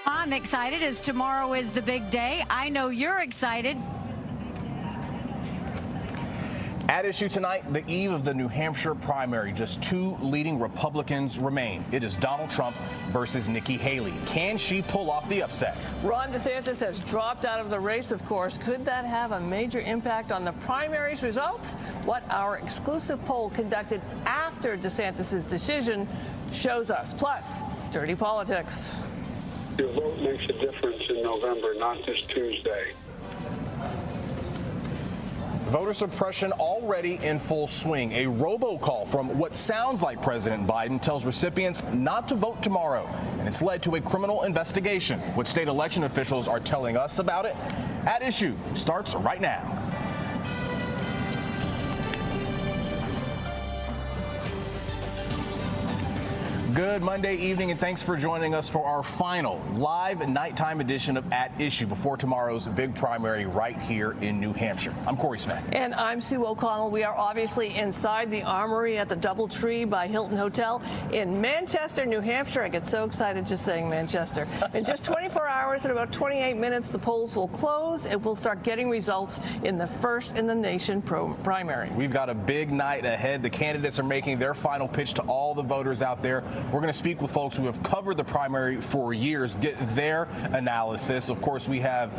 I'm excited as tomorrow is the big day. I know you're excited. At issue tonight, the eve of the New Hampshire primary, just two leading Republicans remain. It is Donald Trump versus Nikki Haley. Can she pull off the upset? Ron DeSantis has dropped out of the race, of course. Could that have a major impact on the primary's results? What our exclusive poll conducted after DeSantis' decision shows us. Plus, dirty politics. Your vote makes a difference in November, not this Tuesday. Voter suppression already in full swing. A robocall from what sounds like President Biden tells recipients not to vote tomorrow. And it's led to a criminal investigation. What state election officials are telling us about it at issue starts right now. Good Monday evening, and thanks for joining us for our final live nighttime edition of At Issue before tomorrow's big primary right here in New Hampshire. I'm Corey Smack. And I'm Sue O'Connell. We are obviously inside the Armory at the DoubleTree by Hilton Hotel in Manchester, New Hampshire. I get so excited just saying Manchester. In just 24 hours, in about 28 minutes, the polls will close. It will start getting results in the first in the nation primary. We've got a big night ahead. The candidates are making their final pitch to all the voters out there. We're going to speak with folks who have covered the primary for years, get their analysis. Of course, we have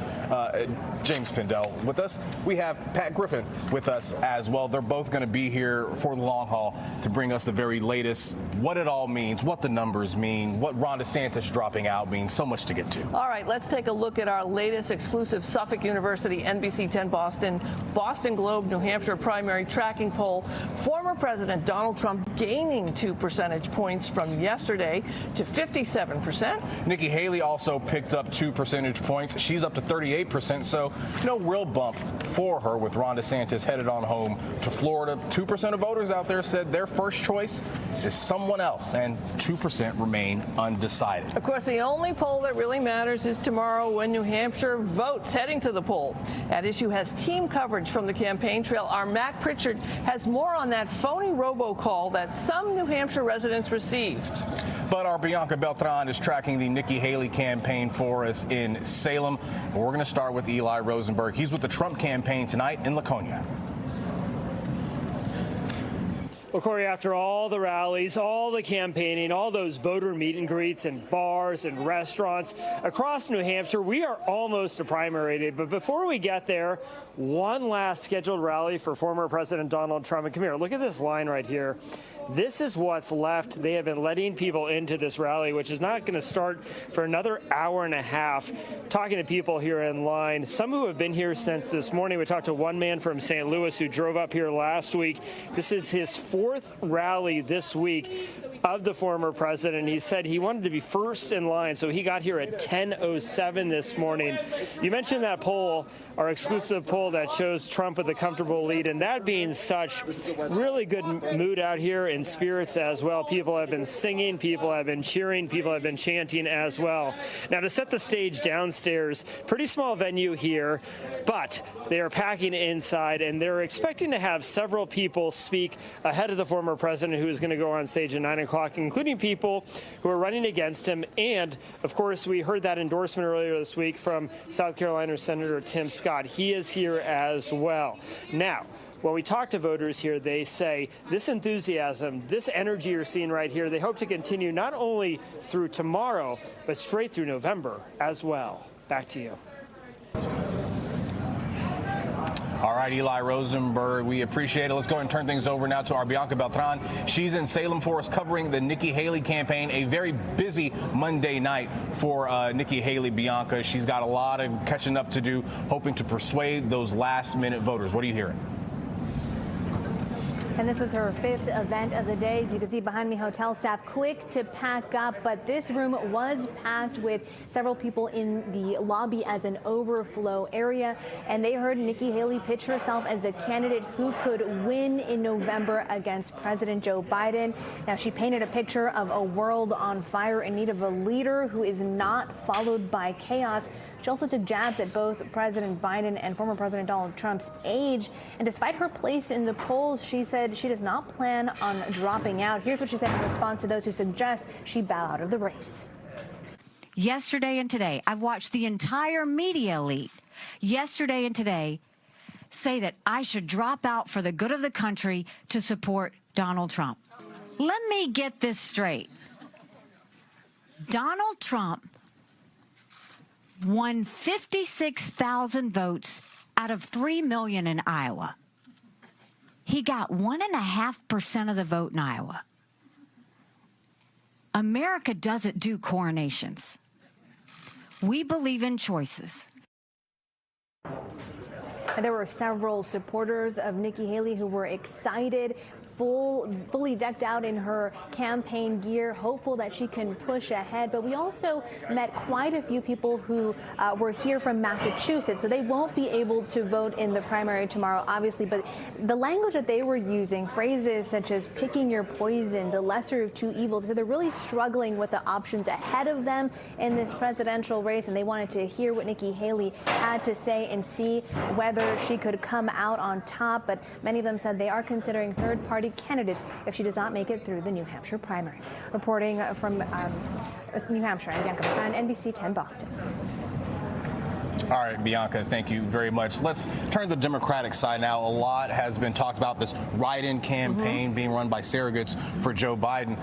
James Pindell with us. We have Pat Griffin with us as well. They're both going to be here for the long haul to bring us the very latest, what it all means, what the numbers mean, what Ron DeSantis dropping out means. So much to get to. All right, let's take a look at our latest exclusive Suffolk University, NBC 10 Boston, Boston Globe, New Hampshire primary tracking poll. Former President Donald Trump gaining 2 percentage points from yesterday to 57%. Nikki Haley also picked up 2 percentage points. She's up to 38%, so no real bump for her with Ron DeSantis headed on home to Florida. 2% of voters out there said their first choice is someone else, and 2% remain undecided. Of course, the only poll that really matters is tomorrow when New Hampshire votes. Heading to the poll, At Issue has team coverage from the campaign trail. Our Matt Pritchard has more on that phony robocall that some New Hampshire residents received. But our Bianca Beltran is tracking the Nikki Haley campaign for us in Salem. We're going to start with Eli Rosenberg. He's with the Trump campaign tonight in Laconia. Well, Corey, after all the rallies, all the campaigning, all those voter meet and greets and bars and restaurants across New Hampshire, we are almost to primary day. But before we get there, one last scheduled rally for former President Donald Trump. And come here, look at this line right here. This is what's left. They have been letting people into this rally, which is not going to start for another hour and a half. Talking to people here in line, some who have been here since this morning. We talked to one man from St. Louis who drove up here last week. This is his fourth rally this week of the former president. He said he wanted to be first in line, so he got here at 10:07 this morning. You mentioned that poll, our exclusive poll that shows Trump with a comfortable lead, and that being such, really good mood out here in spirits as well. People have been singing, people have been cheering, people have been chanting as well. Now, to set the stage downstairs, pretty small venue here, but they are packing inside, and they're expecting to have several people speak ahead of the former president, who is going to go on stage at 9 o'clock, including people who are running against him. And, of course, we heard that endorsement earlier this week from South Carolina Senator Tim Scott. He is here as well. Now, when we talk to voters here, they say this enthusiasm, this energy you're seeing right here, they hope to continue not only through tomorrow, but straight through November as well. Back to you. All right, Eli Rosenberg, we appreciate it. Let's go and turn things over now to our Bianca Beltran. She's in Salem for us covering the Nikki Haley campaign. A very busy Monday night for Nikki Haley, Bianca. She's got a lot of catching up to do, hoping to persuade those last-minute voters. What are you hearing? And this was her 5th event of the day. As you can see behind me, hotel staff quick to pack up, but this room was packed with several people in the lobby as an overflow area, and they heard Nikki Haley pitch herself as the candidate who could win in November against President Joe Biden. Now, she painted a picture of a world on fire in need of a leader who is not followed by chaos. She also took jabs at both President Biden and former President Donald Trump's age. And despite her place in the polls, she said she does not plan on dropping out. Here's what she said in response to those who suggest she bow out of the race. yesterday and today, I've watched the entire media elite yesterday and today say that I should drop out for the good of the country to support Donald Trump. Let me get this straight. Donald Trump won 56,000 votes out of 3 million in Iowa. He got 1.5% of the vote in Iowa. America doesn't do coronations. We believe in choices. There were several supporters of Nikki Haley who were excited, fully decked out in her campaign gear, hopeful that she can push ahead. But we also met quite a few people who were here from Massachusetts, so they won't be able to vote in the primary tomorrow, obviously. But the language that they were using, phrases such as picking your poison, the lesser of two evils, so they're really struggling with the options ahead of them in this presidential race, and they wanted to hear what Nikki Haley had to say and see whether she could come out on top. But many of them said they are considering third-party candidates if she does not make it through the New Hampshire primary. Reporting from New Hampshire, I'm Bianca McCann, NBC 10 Boston. All right, Bianca, thank you very much. Let's turn to the Democratic side now. A lot has been talked about this write-in campaign being run by surrogates for Joe Biden.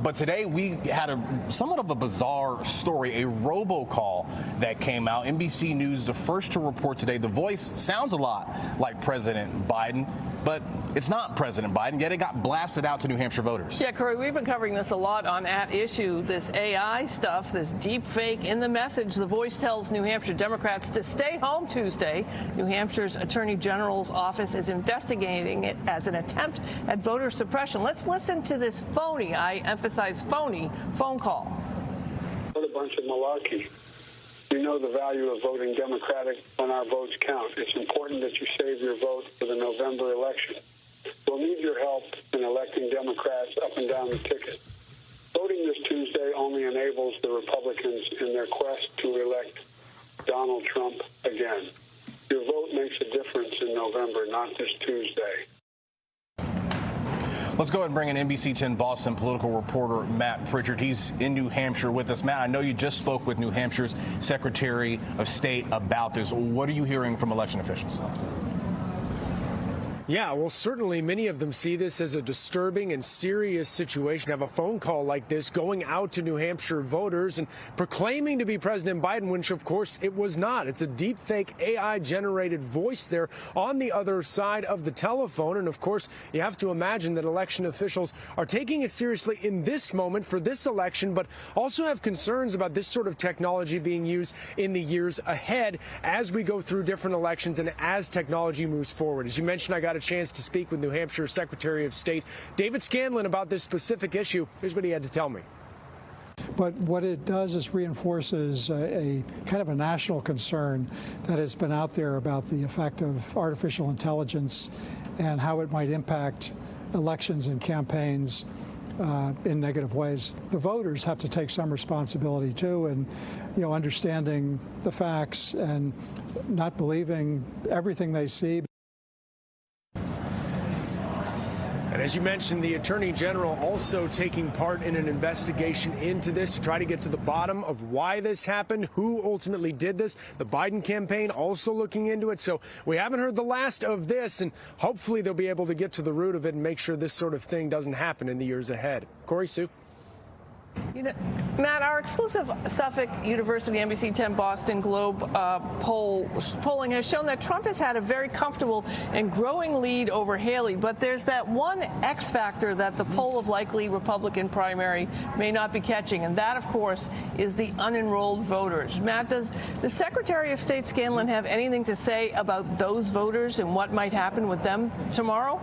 But today we had somewhat of a bizarre story, a robocall that came out. NBC News, the first to report today. The voice sounds a lot like President Biden, but it's not President Biden, yet it got blasted out to New Hampshire voters. Yeah, Corey, we've been covering this a lot on At Issue, this AI stuff, this deep fake. In the message, the voice tells New Hampshire Democrats to stay home Tuesday. New Hampshire's Attorney General's office is investigating it as an attempt at voter suppression. Let's listen to this phony, I emphasize phony, phone call. What a bunch of malarkey. We know the value of voting Democratic when our votes count. It's important that you save your vote for the November election. We'll need your help in electing Democrats up and down the ticket. Voting this Tuesday only enables the Republicans in their quest to elect Donald Trump again. Your vote makes a difference in November, not this Tuesday. Let's go ahead and bring in NBC 10 Boston political reporter Matt Pritchard. He's in New Hampshire with us. Matt, I know you just spoke with New Hampshire's Secretary of State about this. What are you hearing from election officials? Yeah, well, certainly many of them see this as a disturbing and serious situation. Have a phone call like this going out to New Hampshire voters and proclaiming to be President Biden, which, of course, it was not. It's a deep fake AI-generated voice there on the other side of the telephone. And, of course, you have to imagine that election officials are taking it seriously in this moment for this election, but also have concerns about this sort of technology being used in the years ahead as we go through different elections and as technology moves forward. As you mentioned, I got a chance to speak with New Hampshire Secretary of State David Scanlon about this specific issue. Here's what he had to tell me. But what it does is reinforces a kind of a national concern that has been out there about the effect of artificial intelligence and how it might impact elections and campaigns in negative ways. The voters have to take some responsibility too, and understanding the facts and not believing everything they see. And as you mentioned, the Attorney General also taking part in an investigation into this to try to get to the bottom of why this happened, who ultimately did this. The Biden campaign also looking into it. So we haven't heard the last of this, and hopefully they'll be able to get to the root of it and make sure this sort of thing doesn't happen in the years ahead. Corey, Sue. Matt, our exclusive Suffolk University NBC 10 Boston Globe polling has shown that Trump has had a very comfortable and growing lead over Haley, but there's that one X factor that the poll of likely Republican primary may not be catching, and that, of course, is the unenrolled voters. Matt, does the Secretary of State Scanlon have anything to say about those voters and what might happen with them tomorrow?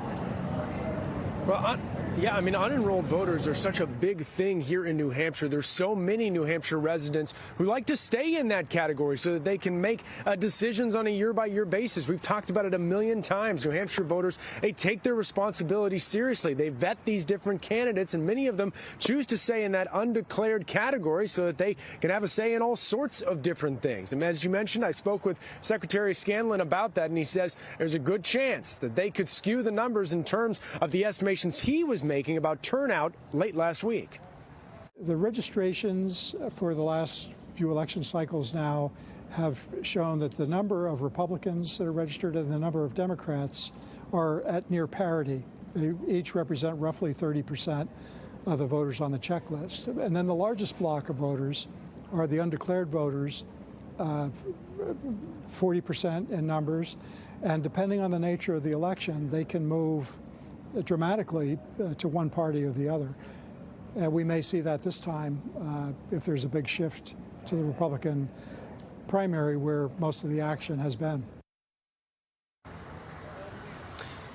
Well, yeah, I mean, unenrolled voters are such a big thing here in New Hampshire. There's so many New Hampshire residents who like to stay in that category so that they can make decisions on a year-by-year basis. We've talked about it a million times. New Hampshire voters, they take their responsibility seriously. They vet these different candidates, and many of them choose to stay in that undeclared category so that they can have a say in all sorts of different things. And as you mentioned, I spoke with Secretary Scanlon about that, and he says there's a good chance that they could skew the numbers in terms of the estimations he was making about turnout late last week. The registrations for the last few election cycles now have shown that the number of Republicans that are registered and the number of Democrats are at near parity. They each represent roughly 30% of the voters on the checklist. And then the largest block of voters are the undeclared voters, 40% in numbers. And depending on the nature of the election, they can move dramatically to one party or the other. We may see that this time if there's a big shift to the Republican primary where most of the action has been.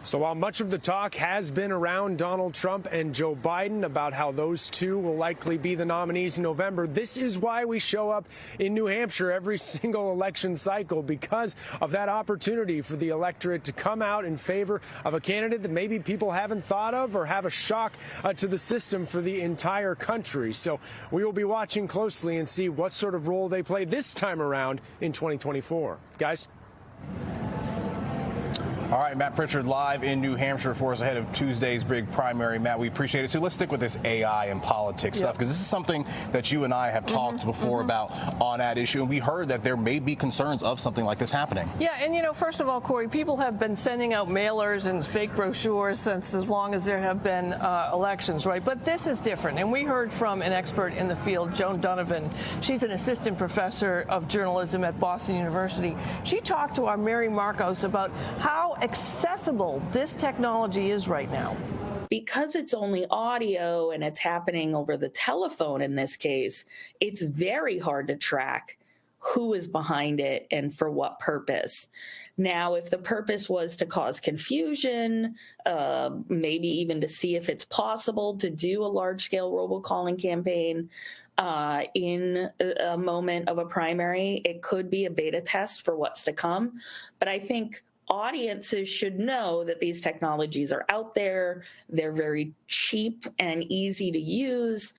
So while much of the talk has been around Donald Trump and Joe Biden about how those two will likely be the nominees in November, this is why we show up in New Hampshire every single election cycle, because of that opportunity for the electorate to come out in favor of a candidate that maybe people haven't thought of or have a shock to the system for the entire country. So we will be watching closely and see what sort of role they play this time around in 2024. Guys? All right, Matt Pritchard live in New Hampshire for us ahead of Tuesday's big primary. Matt, we appreciate it. So let's stick with this AI and politics stuff, because this is something that you and I have talked before about on that issue. And we heard that there may be concerns of something like this happening. Yeah, and first of all, Corey, people have been sending out mailers and fake brochures since as long as there have been elections, right? But this is different. And we heard from an expert in the field, Joan Donovan. She's an assistant professor of journalism at Boston University. She talked to our Mary Marcos about how accessible this technology is right now. Because it's only audio and it's happening over the telephone in this case, it's very hard to track who is behind it and for what purpose. Now, if the purpose was to cause confusion, maybe even to see if it's possible to do a large-scale robocalling campaign in a moment of a primary, it could be a beta test for what's to come. But I think audiences should know that these technologies are out there. They're very cheap and easy to use.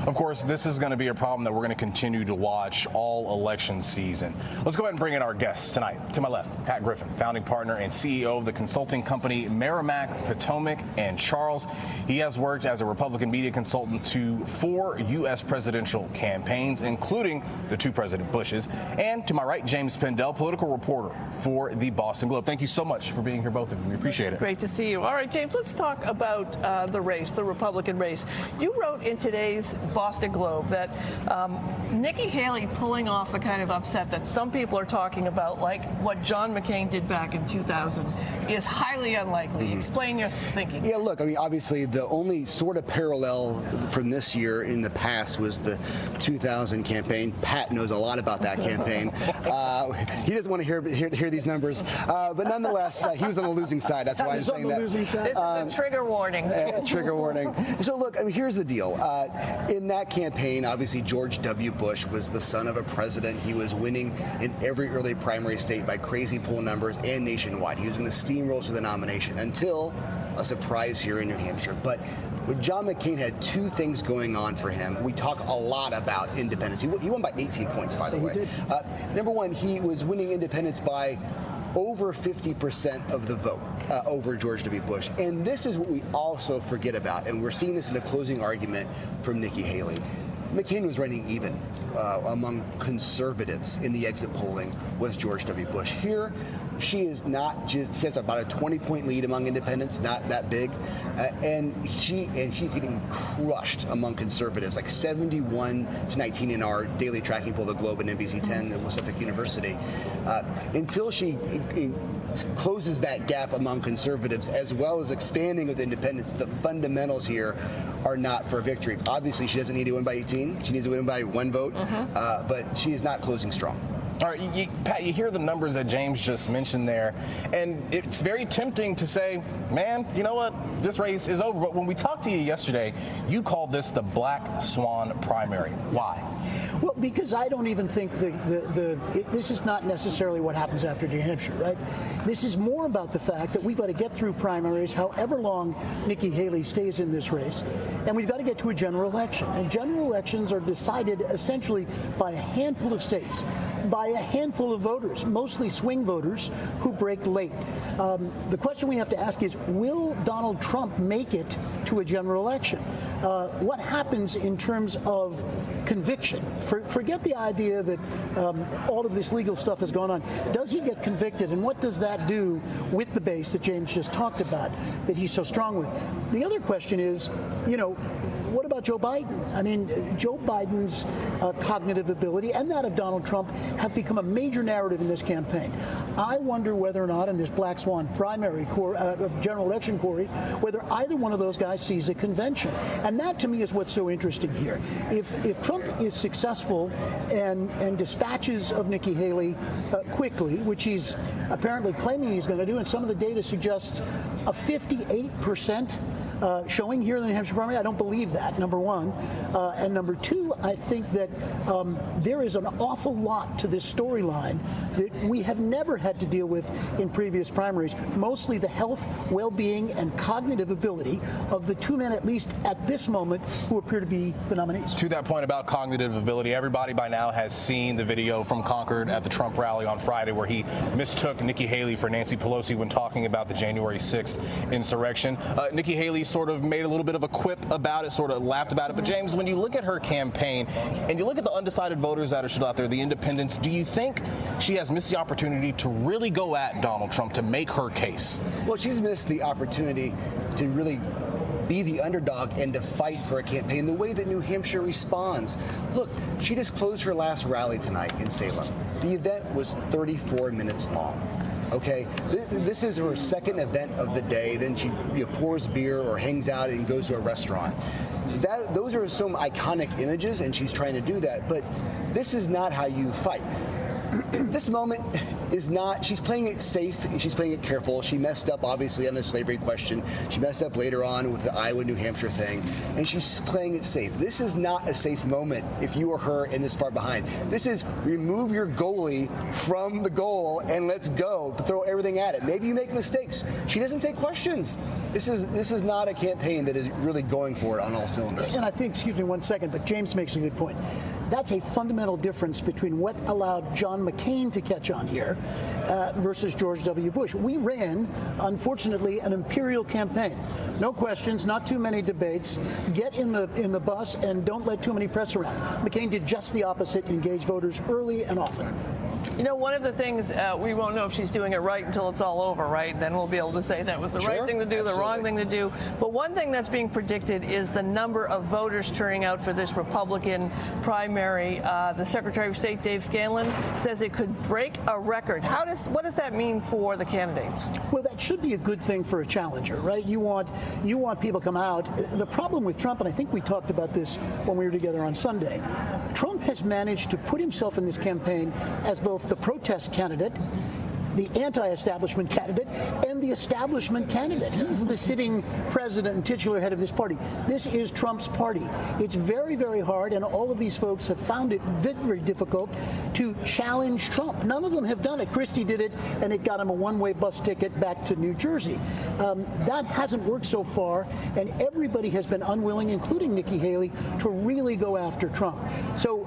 Of course, this is going to be a problem that we're going to continue to watch all election season. Let's go ahead and bring in our guests tonight. To my left, Pat Griffin, founding partner and CEO of the consulting company Merrimack, Potomac, and Charles. He has worked as a Republican media consultant to 4 U.S. presidential campaigns, including the 2 President Bushes. And to my right, James Pendell, political reporter for the Boston Globe. Thank you so much for being here, both of you. We appreciate it. Great to see you. All right, James, let's talk about the race, the Republican race. You wrote in today's Boston Globe that Nikki Haley pulling off the kind of upset that some people are talking about, like what John McCain did back in 2000, is highly unlikely. Explain your thinking. Yeah, look, I mean, obviously the only sort of parallel from this year in the past was the 2000 campaign. Pat knows a lot about that campaign. He doesn't want to hear these numbers, but nonetheless, he was on the losing side. That's why I'm saying that. This is a trigger warning. Trigger warning. So look, I mean, here's the deal. In that campaign, obviously George W. Bush was the son of a president. He was winning in every early primary state by crazy poll numbers and nationwide. He was going to steamroll to the nomination until a surprise here in New Hampshire. But John McCain had 2 things going on for him. We talk a lot about independence. He won by 18 points, by the way. Number one, he was winning independents by over 50% of the vote over George W. Bush. And this is what we also forget about, and we're seeing this in a closing argument from Nikki Haley. McCain was running even among conservatives in the exit polling with George W. Bush. Here, she is not just, she has about a 20-point lead among independents, not that big, and she's getting crushed among conservatives, like 71-19 in our daily tracking poll, the Globe and NBC 10 at Pacific University. Until she closes that gap among conservatives, as well as expanding with independents, the fundamentals here are not for victory. Obviously, she doesn't need to win by 18. She needs to win by 1 vote, but she is not closing strong. All right, Pat, you hear the numbers that James just mentioned there, and it's very tempting to say, man, you know what, this race is over. But when we talked to you yesterday, you called this the Black Swan primary. Why? Well, because I don't even think this is not necessarily what happens after New Hampshire, right? This is more about the fact that we've got to get through primaries, however long Nikki Haley stays in this race, and we've got to get to a general election. And general elections are decided essentially by a handful of states, by a handful of voters, mostly swing voters who break late. The question we have to ask is, will Donald Trump make it to a general election? What happens in terms of conviction? Forget the idea that all of this legal stuff has gone on. Does he get convicted, and what does that do with the base that James just talked about, that he's so strong with? The other question is, what about Joe Biden? I mean, Joe Biden's cognitive ability and that of Donald Trump have become a major narrative in this campaign. I wonder whether or not in this Black Swan primary general election, Corey, whether either one of those guys sees a convention. And that, to me, is what's so interesting here. If Trump is successful and dispatches of Nikki Haley quickly, which he's apparently claiming he's going to do, and some of the data suggests a 58% showing here in the New Hampshire primary, I don't believe that, number one. And number two, I think that there is an awful lot to this storyline that we have never had to deal with in previous primaries, mostly the health, well-being, and cognitive ability of the two men, at least at this moment, who appear to be the nominees. To that point about cognitive ability, everybody by now has seen the video from Concord at the Trump rally on Friday where he mistook Nikki Haley for Nancy Pelosi when talking about the January 6th insurrection. Nikki Haley sort of made a little bit of a quip about it, sort of laughed about it. But James, when you look at her campaign and you look at the undecided voters that are still out there, the independents, do you think she has missed the opportunity to really go at Donald Trump to make her case? Well, she's missed the opportunity to really be the underdog and to fight for a campaign the way that New Hampshire responds. Look, she just closed her last rally tonight in Salem. The event was 34 minutes long. Okay, this is her second event of the day. Then she pours beer or hangs out and goes to a restaurant. Those are some iconic images, and she's trying to do that. But this is not how you fight. This moment is not, she's playing it safe and she's playing it careful. She messed up, obviously, on the slavery question. She messed up later on with the Iowa, New Hampshire thing, and she's playing it safe. This is not a safe moment if you or her in this far behind. This is remove your goalie from the goal and let's go, throw everything at it. Maybe you make mistakes. She doesn't take questions. This is not a campaign that is really going for it on all cylinders. And I think, excuse me one second, but James makes a good point. That's a fundamental difference between what allowed John McCain to catch on here versus George W. Bush. We ran, unfortunately, an imperial campaign. No questions, not too many debates. Get in the bus and don't let too many press around. McCain did just the opposite, engage voters early and often. You know, one of the things, we won't know if she's doing it right until it's all over, right? Then we'll be able to say that was the right thing to do, the wrong thing to do. But one thing that's being predicted is the number of voters turning out for this Republican primary. The Secretary of State, Dave Scanlon, says it could break a record. What does that mean for the candidates? Well, that should be a good thing for a challenger, right? You want people to come out. The problem with Trump, and I think we talked about this when we were together on Sunday, Trump has managed to put himself in this campaign as both the protest candidate, the anti-establishment candidate, and the establishment candidate. He's the sitting president and titular head of this party. This is Trump's party. It's very, very hard, and all of these folks have found it very, very difficult to challenge Trump. None of them have done it. Christie did it, and it got him a one-way bus ticket back to New Jersey. That hasn't worked so far, and everybody has been unwilling, including Nikki Haley, to really go after Trump. So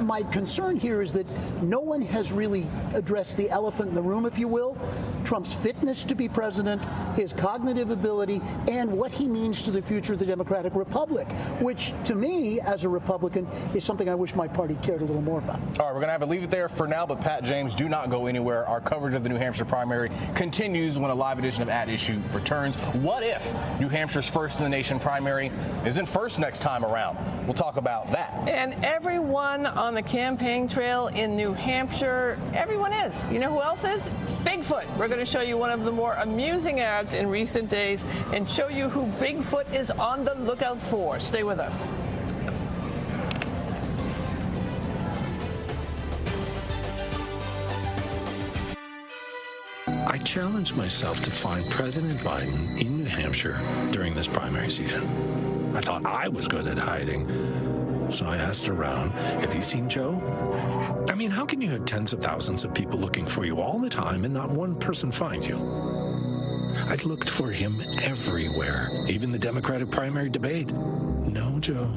my concern here is that no one has really addressed the elephant in the room, if you will, Trump's fitness to be president, his cognitive ability, and what he means to the future of the Democratic Republic, which, to me, as a Republican, is something I wish my party cared a little more about. All right, we're going to have to leave it there for now, but Pat, James, do not go anywhere. Our coverage of the New Hampshire primary continues when a live edition of At Issue returns. What if New Hampshire's first in the nation primary isn't first next time around? We'll talk about that. And everyone on the campaign trail in New Hampshire, everyone is. You know who else is? Bigfoot. We're going to show you one of the more amusing ads in recent days and show you who Bigfoot is on the lookout for. Stay with us. I challenged myself to find President Biden in New Hampshire during this primary season. I thought I was good at hiding, So I asked around, have you seen Joe? I mean, how can you have tens of thousands of people looking for you all the time and not one person find you? I looked for him everywhere, even the Democratic primary debate. No Joe.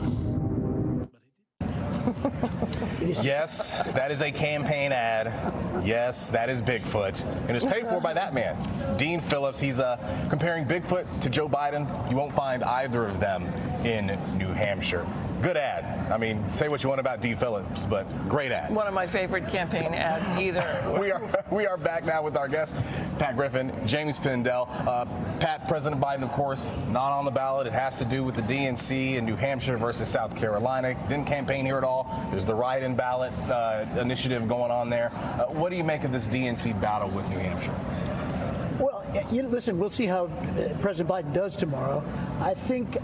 Yes, that is a campaign ad. Yes, that is Bigfoot. And it's paid for by that man, Dean Phillips. He's comparing Bigfoot to Joe Biden. You won't find either of them in New Hampshire. Good ad. I mean, say what you want about Dean Phillips, but great ad. One of my favorite campaign ads either. We are back now with our guests, Pat Griffin, James Pindell. Pat, President Biden, of course, not on the ballot. It has to do with the DNC in New Hampshire versus South Carolina. Didn't campaign here at all. There's the write-in ballot initiative going on there. What do you make of this DNC battle with New Hampshire? Well, listen, we'll see how President Biden does tomorrow. I think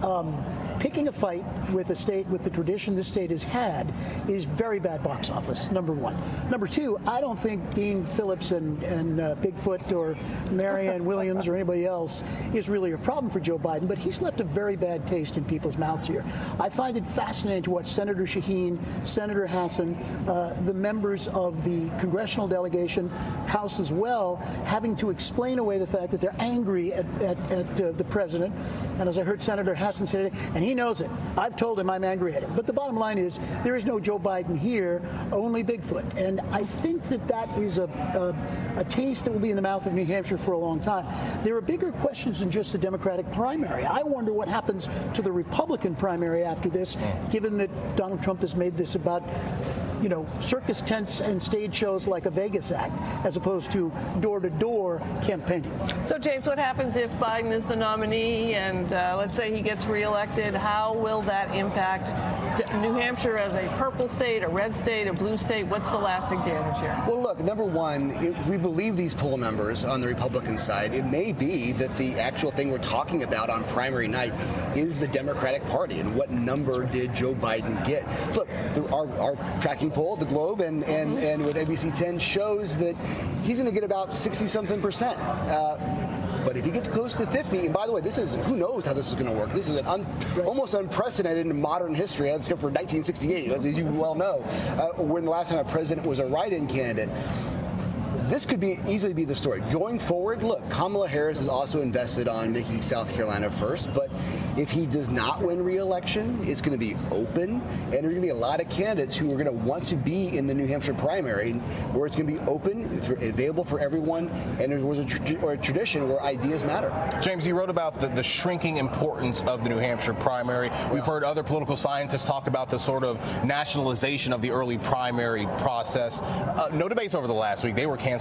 picking a fight with a state with the tradition this state has had is very bad box office, number one. Number two, I don't think Dean Phillips and Bigfoot or Marianne Williams or anybody else is really a problem for Joe Biden, but he's left a very bad taste in people's mouths here. I find it fascinating to watch Senator Shaheen, Senator Hassan, the members of the congressional delegation, House as well, having to explain away the fact that they're angry at the president. And as I heard Senator Hassan say today, and he knows it, I've told him I'm angry at him. But the bottom line is there is no Joe Biden here, only Bigfoot. And I think that is a taste that will be in the mouth of New Hampshire for a long time. There are bigger questions than just the Democratic primary. I wonder what happens to the Republican primary after this, given that Donald Trump has made this about circus tents and stage shows like a Vegas act, as opposed to door-to-door campaigning. So, James, what happens if Biden is the nominee and let's say he gets reelected? How will that impact New Hampshire as a purple state, a red state, a blue state? What's the lasting damage here? Well, look, number one, if we believe these poll numbers on the Republican side, it may be that the actual thing we're talking about on primary night is the Democratic Party and what number did Joe Biden get. Look, our tracking poll, the Globe, and with ABC 10 shows that he's going to get about 60-something%. But if he gets close to 50, and by the way, who knows how this is going to work. This is an almost unprecedented in modern history. Let's go for 1968, as you well know, when the last time a president was a write-in candidate. This could easily be the story. Going forward, look, Kamala Harris is also invested on making South Carolina first, but if he does not win re-election, it's going to be open, and there are going to be a lot of candidates who are going to want to be in the New Hampshire primary, where it's going to be open, available for everyone, and there was a tradition where ideas matter. James, you wrote about the shrinking importance of the New Hampshire primary. We've heard other political scientists talk about the sort of nationalization of the early primary process. No debates over the last week. They were canceled.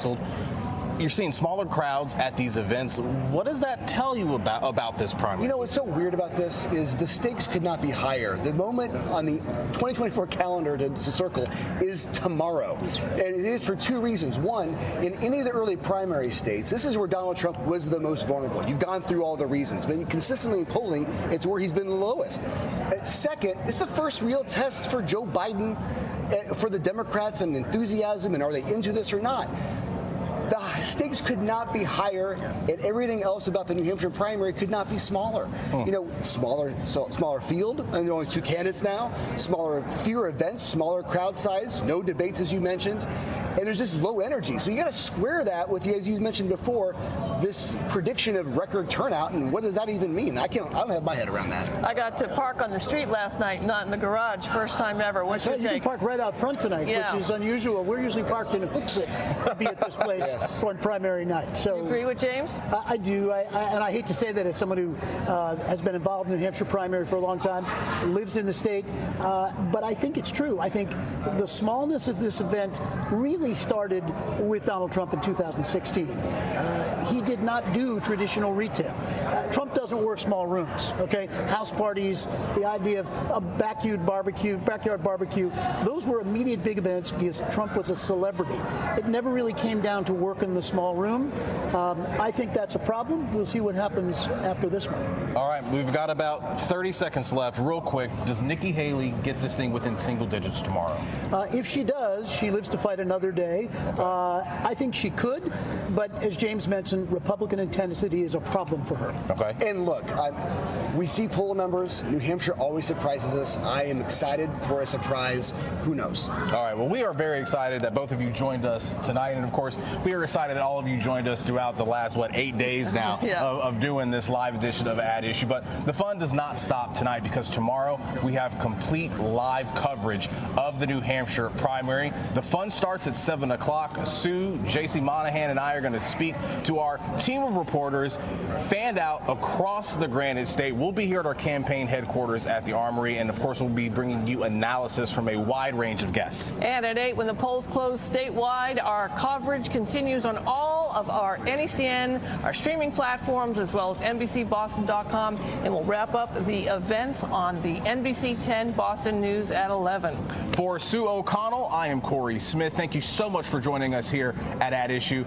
You're seeing smaller crowds at these events. What does that tell you about this primary? What's so weird about this is the stakes could not be higher. The moment on the 2024 calendar to circle is tomorrow. And it is for two reasons. One, in any of the early primary states, this is where Donald Trump was the most vulnerable. You've gone through all the reasons. But consistently in polling, it's where he's been the lowest. Second, it's the first real test for Joe Biden, for the Democrats, and enthusiasm, and are they into this or not? The stakes could not be higher, and everything else about the New Hampshire primary could not be smaller. Smaller field, and only two candidates now, fewer events, smaller crowd size, no debates, as you mentioned, and there's just low energy. So you got to square that with, as you mentioned before, this prediction of record turnout, and what does that even mean? I don't have my head around that. I got to park on the street last night, not in the garage. First time ever. What's your take? You can park right out front tonight, which is unusual. We're usually parked in a Hooksett to be at this place. Yes. On primary night. So you agree with James? I do, and I hate to say that as someone who has been involved in the New Hampshire primary for a long time, lives in the state, but I think it's true. I think the smallness of this event really started with Donald Trump in 2016. He did not do traditional retail. Trump doesn't work small rooms, okay? House parties, the idea of a backyard barbecue, those were immediate big events because Trump was a celebrity. It never really came down to work in the small room. I think that's a problem. We'll see what happens after this one. All right, we've got about 30 seconds left. Real quick, does Nikki Haley get this thing within single digits tomorrow? If she does, she lives to fight another day. I think she could, but as James mentioned, Republican intensity is a problem for her. Okay. And look, we see poll numbers. New Hampshire always surprises us. I am excited for a surprise. Who knows? All right. Well, we are very excited that both of you joined us tonight. And, of course, we are excited that all of you joined us throughout the last, 8 days now of doing this live edition of At Issue. But the fun does not stop tonight, because tomorrow we have complete live coverage of the New Hampshire primary. The fun starts at 7 o'clock. Sue, J.C. Monahan, and I are going to speak to our team of reporters fanned out across the Granite State. We'll be here at our campaign headquarters at the Armory, and, of course, we'll be bringing you analysis from a wide range of guests. And at 8, when the polls close statewide, our coverage continues on all of our NECN, our streaming platforms, as well as NBCBoston.com, and we'll wrap up the events on the NBC 10 Boston News at 11. For Sue O'Connell, I am Corey Smith. Thank you so much for joining us here at Issue.